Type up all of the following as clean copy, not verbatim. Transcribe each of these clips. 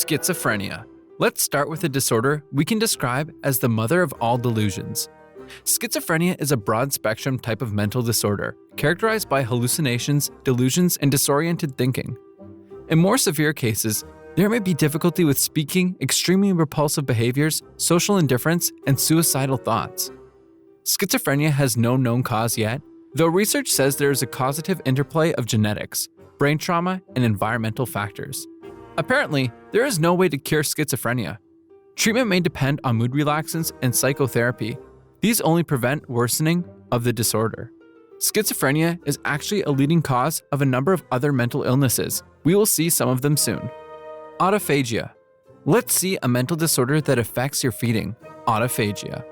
Schizophrenia. Let's start with a disorder we can describe as the mother of all delusions. Schizophrenia is a broad-spectrum type of mental disorder characterized by hallucinations, delusions, and disoriented thinking. In more severe cases, there may be difficulty with speaking, extremely repulsive behaviors, social indifference, and suicidal thoughts. Schizophrenia has no known cause yet, though research says there is a causative interplay of genetics, brain trauma, and environmental factors. Apparently, there is no way to cure schizophrenia. Treatment may depend on mood relaxants and psychotherapy. These only prevent worsening of the disorder. Schizophrenia is actually a leading cause of a number of other mental illnesses. We will see some of them soon. Autophagia. Let's see a mental disorder that affects your feeding. Autophagia.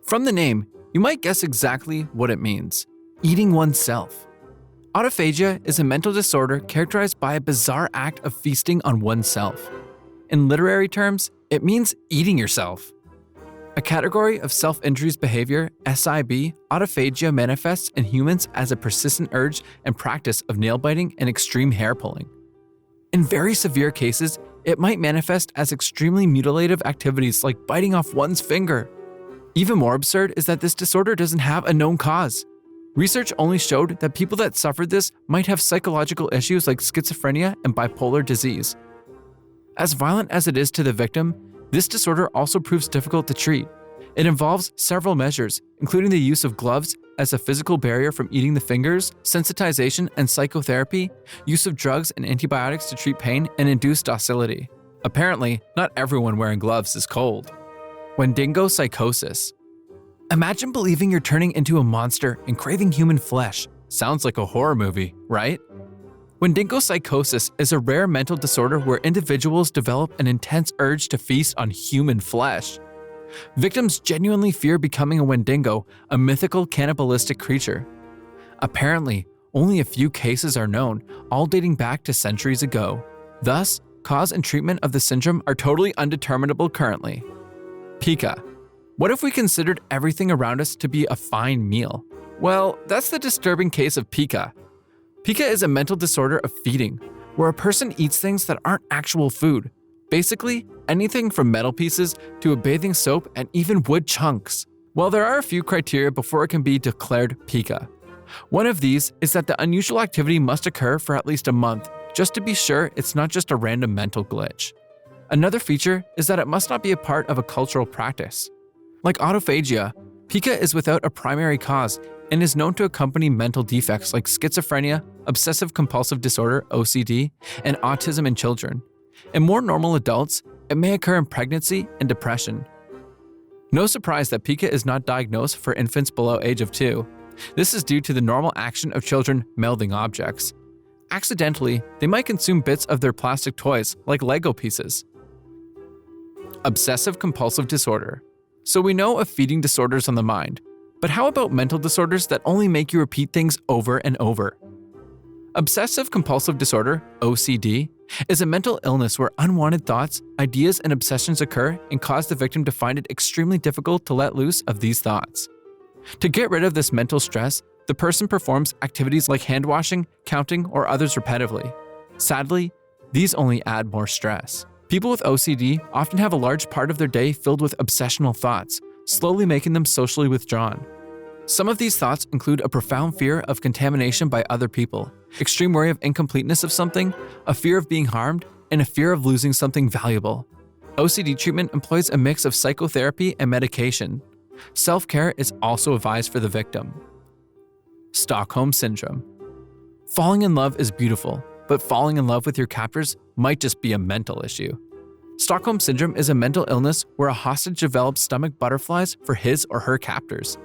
From the name, you might guess exactly what it means. Eating oneself. Autophagia is a mental disorder characterized by a bizarre act of feasting on oneself. In literary terms, it means eating yourself. A category of self-injuries behavior, SIB, autophagia manifests in humans as a persistent urge and practice of nail biting and extreme hair pulling. In very severe cases, it might manifest as extremely mutilative activities like biting off one's finger. Even more absurd is that this disorder doesn't have a known cause. Research only showed that people that suffered this might have psychological issues like schizophrenia and bipolar disease. As violent as it is to the victim, this disorder also proves difficult to treat. It involves several measures, including the use of gloves as a physical barrier from eating the fingers, sensitization and psychotherapy, use of drugs and antibiotics to treat pain and induce docility. Apparently, not everyone wearing gloves is cold. Dingo psychosis. Imagine believing you're turning into a monster and craving human flesh. Sounds like a horror movie, right? Dingo psychosis is a rare mental disorder where individuals develop an intense urge to feast on human flesh. Victims genuinely fear becoming a Wendigo, a mythical cannibalistic creature. Apparently, only a few cases are known, all dating back to centuries ago. Thus, cause and treatment of the syndrome are totally undeterminable currently. Pica. What if we considered everything around us to be a fine meal? Well, that's the disturbing case of pica. Pica is a mental disorder of feeding, where a person eats things that aren't actual food. Basically, anything from metal pieces to a bathing soap and even wood chunks. Well, there are a few criteria before it can be declared pica. One of these is that the unusual activity must occur for at least a month, just to be sure it's not just a random mental glitch. Another feature is that it must not be a part of a cultural practice. Like autophagia, pica is without a primary cause and is known to accompany mental defects like schizophrenia, obsessive compulsive disorder, OCD, and autism in children. In more normal adults, it may occur in pregnancy and depression. No surprise that pica is not diagnosed for infants below age of 2. This is due to the normal action of children melding objects. Accidentally, they might consume bits of their plastic toys, like Lego pieces. Obsessive compulsive disorder. So we know of feeding disorders on the mind, but how about mental disorders that only make you repeat things over and over? Obsessive compulsive disorder, OCD, is a mental illness where unwanted thoughts, ideas, and obsessions occur and cause the victim to find it extremely difficult to let loose of these thoughts. To get rid of this mental stress, the person performs activities like hand washing, counting, or others repetitively. Sadly, these only add more stress. People with OCD often have a large part of their day filled with obsessional thoughts, slowly making them socially withdrawn. Some of these thoughts include a profound fear of contamination by other people, extreme worry of incompleteness of something, a fear of being harmed, and a fear of losing something valuable. OCD treatment employs a mix of psychotherapy and medication. Self-care is also advised for the victim. Stockholm Syndrome. Falling in love is beautiful, but falling in love with your captors might just be a mental issue. Stockholm Syndrome is a mental illness where a hostage develops stomach butterflies for his or her captors.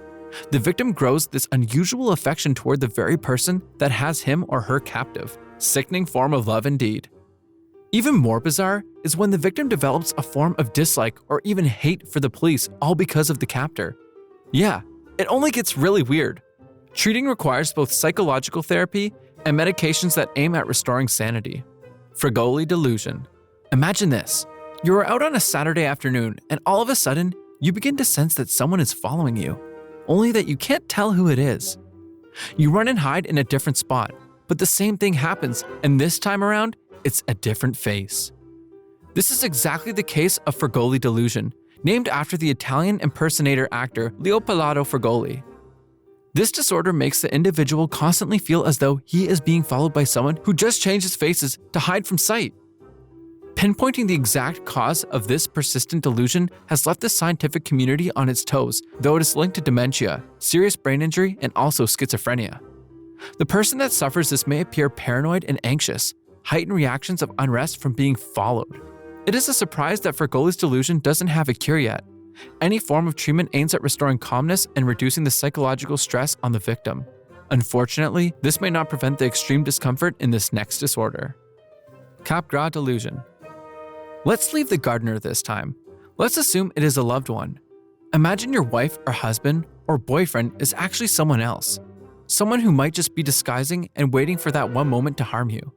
The victim grows this unusual affection toward the very person that has him or her captive. Sickening form of love indeed. Even more bizarre is when the victim develops a form of dislike or even hate for the police, all because of the captor. Yeah, it only gets really weird. Treating requires both psychological therapy and medications that aim at restoring sanity. Frigoli delusion. Imagine this. You are out on a Saturday afternoon and all of a sudden, you begin to sense that someone is following you, only that you can't tell who it is. You run and hide in a different spot, but the same thing happens, and this time around, it's a different face. This is exactly the case of Fergoli delusion, named after the Italian impersonator actor Leopoldo Fergoli. This disorder makes the individual constantly feel as though he is being followed by someone who just changes faces to hide from sight. Pinpointing the exact cause of this persistent delusion has left the scientific community on its toes, though it is linked to dementia, serious brain injury, and also schizophrenia. The person that suffers this may appear paranoid and anxious, heightened reactions of unrest from being followed. It is a surprise that Fergoli's delusion doesn't have a cure yet. Any form of treatment aims at restoring calmness and reducing the psychological stress on the victim. Unfortunately, this may not prevent the extreme discomfort in this next disorder. Capgr delusion. Let's leave the gardener this time. Let's assume it is a loved one. Imagine your wife or husband or boyfriend is actually someone else. Someone who might just be disguising and waiting for that one moment to harm you.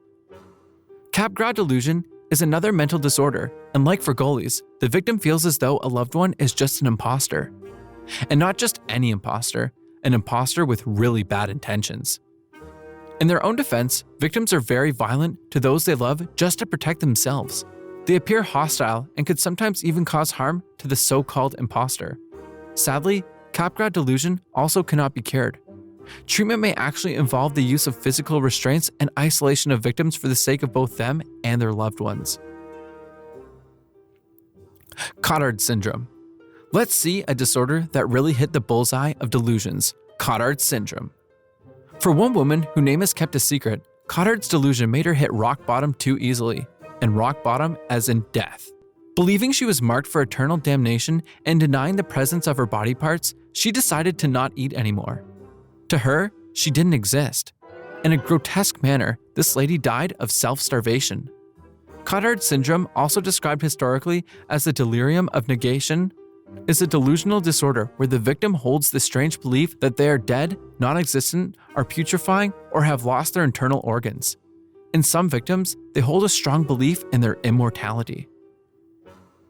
Capgr delusion is another mental disorder, and like Fergoli's, the victim feels as though a loved one is just an imposter. And not just any imposter, an imposter with really bad intentions. In their own defense, victims are very violent to those they love just to protect themselves. They appear hostile and could sometimes even cause harm to the so-called imposter. Sadly, Capgr delusion also cannot be cured. Treatment may actually involve the use of physical restraints and isolation of victims for the sake of both them and their loved ones. Cotard Syndrome. Let's see a disorder that really hit the bullseye of delusions, Cotard Syndrome. For one woman whose name is kept a secret, Cotard's delusion made her hit rock bottom too easily, and rock bottom as in death. Believing she was marked for eternal damnation and denying the presence of her body parts, she decided to not eat anymore. To her, she didn't exist. In a grotesque manner, this lady died of self-starvation. Cotard syndrome, also described historically as the delirium of negation, is a delusional disorder where the victim holds the strange belief that they are dead, non-existent, are putrefying, or have lost their internal organs. In some victims, they hold a strong belief in their immortality.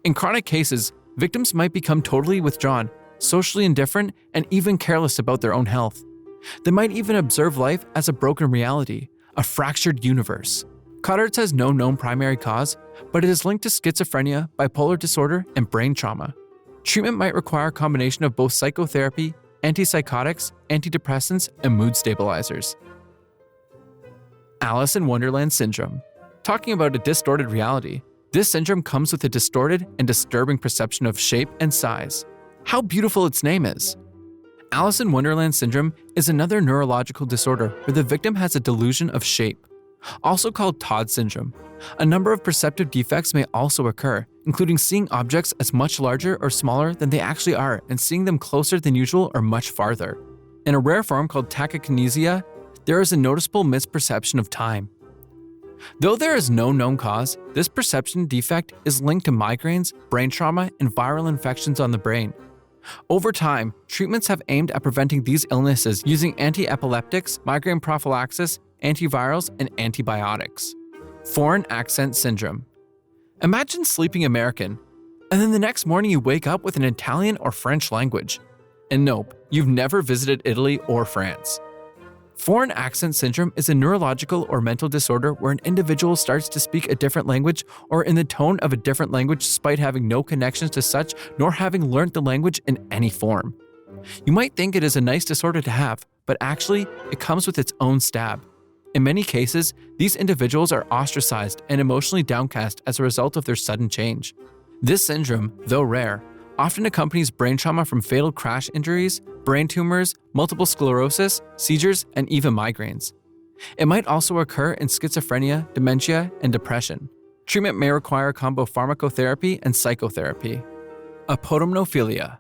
In chronic cases, victims might become totally withdrawn, socially indifferent, and even careless about their own health. They might even observe life as a broken reality, a fractured universe. Cotard's has no known primary cause, but it is linked to schizophrenia, bipolar disorder, and brain trauma. Treatment might require a combination of both psychotherapy, antipsychotics, antidepressants, and mood stabilizers. Allison Wonderland syndrome. Talking about a distorted reality, this syndrome comes with a distorted and disturbing perception of shape and size. How beautiful its name is! Allison Wonderland syndrome is another neurological disorder where the victim has a delusion of shape, also called Todd syndrome. A number of perceptive defects may also occur, including seeing objects as much larger or smaller than they actually are and seeing them closer than usual or much farther. In a rare form called tachykinesia, there is a noticeable misperception of time. Though there is no known cause, this perception defect is linked to migraines, brain trauma, and viral infections on the brain. Over time, treatments have aimed at preventing these illnesses using anti-epileptics, migraine prophylaxis, antivirals, and antibiotics. Foreign accent syndrome. Imagine sleeping American, and then the next morning you wake up with an Italian or French language. And nope, you've never visited Italy or France. Foreign accent syndrome is a neurological or mental disorder where an individual starts to speak a different language or in the tone of a different language despite having no connections to such nor having learned the language in any form. You might think it is a nice disorder to have, but actually, it comes with its own stab. In many cases, these individuals are ostracized and emotionally downcast as a result of their sudden change. This syndrome, though rare, often accompanies brain trauma from fatal crash injuries, brain tumors, multiple sclerosis, seizures, and even migraines. It might also occur in schizophrenia, dementia, and depression. Treatment may require combo pharmacotherapy and psychotherapy. Apotemnophilia.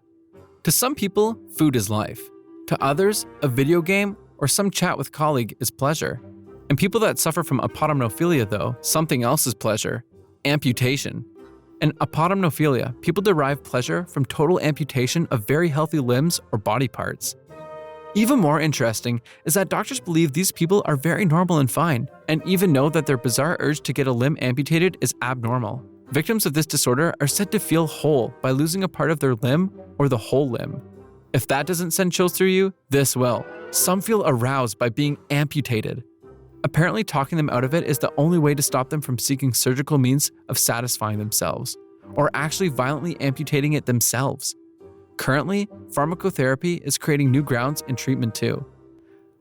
To some people, food is life. To others, a video game or some chat with colleague is pleasure. And people that suffer from apotemnophilia, though, something else is pleasure: amputation. In apotemnophilia, people derive pleasure from total amputation of very healthy limbs or body parts. Even more interesting is that doctors believe these people are very normal and fine, and even know that their bizarre urge to get a limb amputated is abnormal. Victims of this disorder are said to feel whole by losing a part of their limb or the whole limb. If that doesn't send chills through you, this will. Some feel aroused by being amputated. Apparently, talking them out of it is the only way to stop them from seeking surgical means of satisfying themselves, or actually violently amputating it themselves. Currently, pharmacotherapy is creating new grounds in treatment too.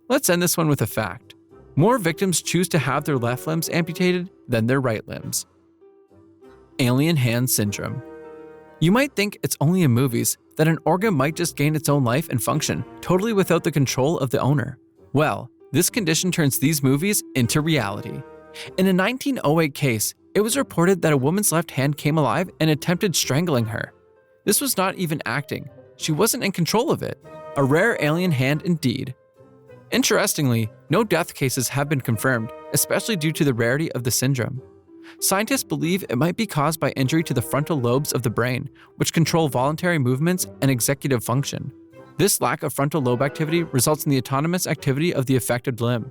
Let's end this one with a fact. More victims choose to have their left limbs amputated than their right limbs. Alien hand syndrome. You might think it's only in movies that an organ might just gain its own life and function, totally without the control of the owner. Well, this condition turns these movies into reality. In a 1908 case, it was reported that a woman's left hand came alive and attempted strangling her. This was not even acting. She wasn't in control of it. A rare alien hand indeed. Interestingly, no death cases have been confirmed, especially due to the rarity of the syndrome. Scientists believe it might be caused by injury to the frontal lobes of the brain, which control voluntary movements and executive function. This lack of frontal lobe activity results in the autonomous activity of the affected limb.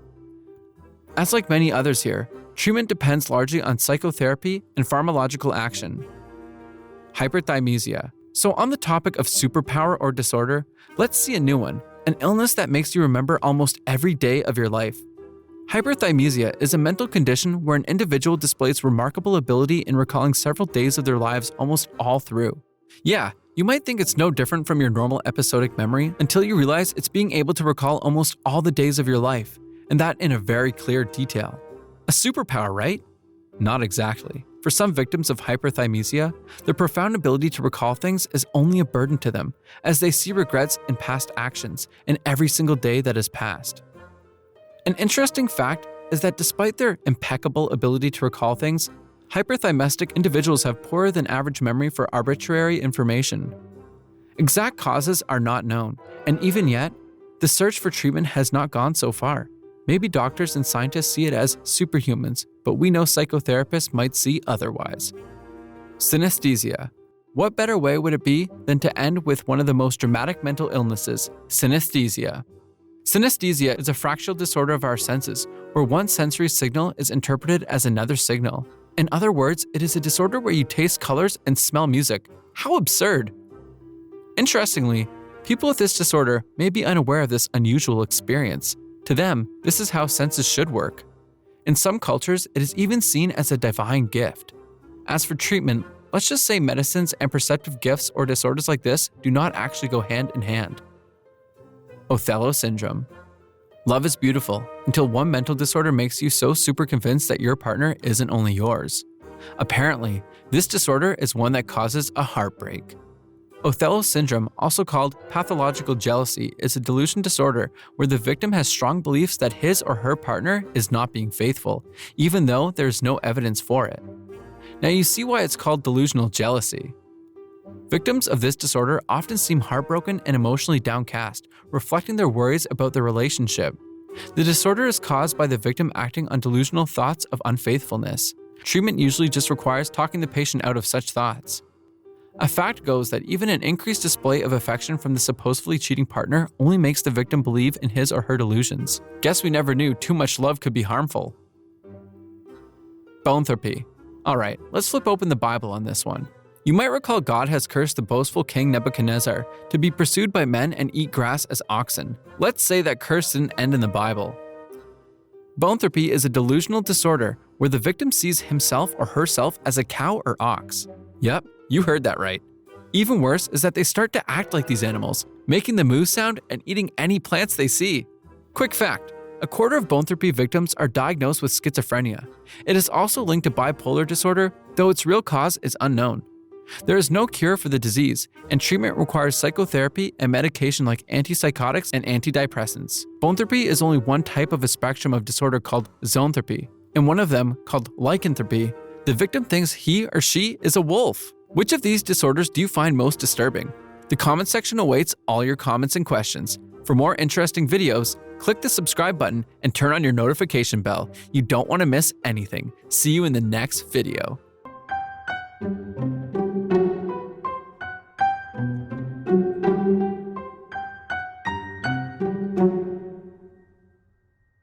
As like many others here, treatment depends largely on psychotherapy and pharmacological action. Hyperthymesia. So on the topic of superpower or disorder, let's see a new one, an illness that makes you remember almost every day of your life. Hyperthymesia is a mental condition where an individual displays remarkable ability in recalling several days of their lives almost all through. Yeah, you might think it's no different from your normal episodic memory until you realize it's being able to recall almost all the days of your life, and that in a very clear detail. A superpower, right? Not exactly. For some victims of hyperthymesia, the profound ability to recall things is only a burden to them, as they see regrets in past actions in every single day that has passed. An interesting fact is that despite their impeccable ability to recall things, hyperthymestic individuals have poorer than average memory for arbitrary information. Exact causes are not known, and even yet, the search for treatment has not gone so far. Maybe doctors and scientists see it as superhumans, but we know psychotherapists might see otherwise. Synesthesia. What better way would it be than to end with one of the most dramatic mental illnesses, synesthesia? Synesthesia is a fractal disorder of our senses, where one sensory signal is interpreted as another signal. In other words, it is a disorder where you taste colors and smell music. How absurd! Interestingly, people with this disorder may be unaware of this unusual experience. To them, this is how senses should work. In some cultures, it is even seen as a divine gift. As for treatment, let's just say medicines and perceptive gifts or disorders like this do not actually go hand in hand. Othell Syndrome. Love is beautiful until one mental disorder makes you so super convinced that your partner isn't only yours. Apparently, this disorder is one that causes a heartbreak. Othell Syndrome, also called pathological jealousy, is a delusion disorder where the victim has strong beliefs that his or her partner is not being faithful, even though there is no evidence for it. Now you see why it's called delusional jealousy. Victims of this disorder often seem heartbroken and emotionally downcast, reflecting their worries about their relationship. The disorder is caused by the victim acting on delusional thoughts of unfaithfulness. Treatment usually just requires talking the patient out of such thoughts. A fact goes that even an increased display of affection from the supposedly cheating partner only makes the victim believe in his or her delusions. Guess we never knew too much love could be harmful. Boanthropy. Alright, let's flip open the Bible on this one. You might recall God has cursed the boastful king Nebuchadnezzar to be pursued by men and eat grass as oxen. Let's say that curse didn't end in the Bible. Boanthropy is a delusional disorder where the victim sees himself or herself as a cow or ox. Yep, you heard that right. Even worse is that they start to act like these animals, making the moo sound and eating any plants they see. Quick fact, a quarter of boanthropy victims are diagnosed with schizophrenia. It is also linked to bipolar disorder, though its real cause is unknown. There is no cure for the disease, and treatment requires psychotherapy and medication like antipsychotics and antidepressants. Boanthropy is only one type of a spectrum of disorder called zoanthropy. In one of them, called lycanthropy, the victim thinks he or she is a wolf. Which of these disorders do you find most disturbing? The comment section awaits all your comments and questions. For more interesting videos, click the subscribe button and turn on your notification bell. You don't want to miss anything. See you in the next video.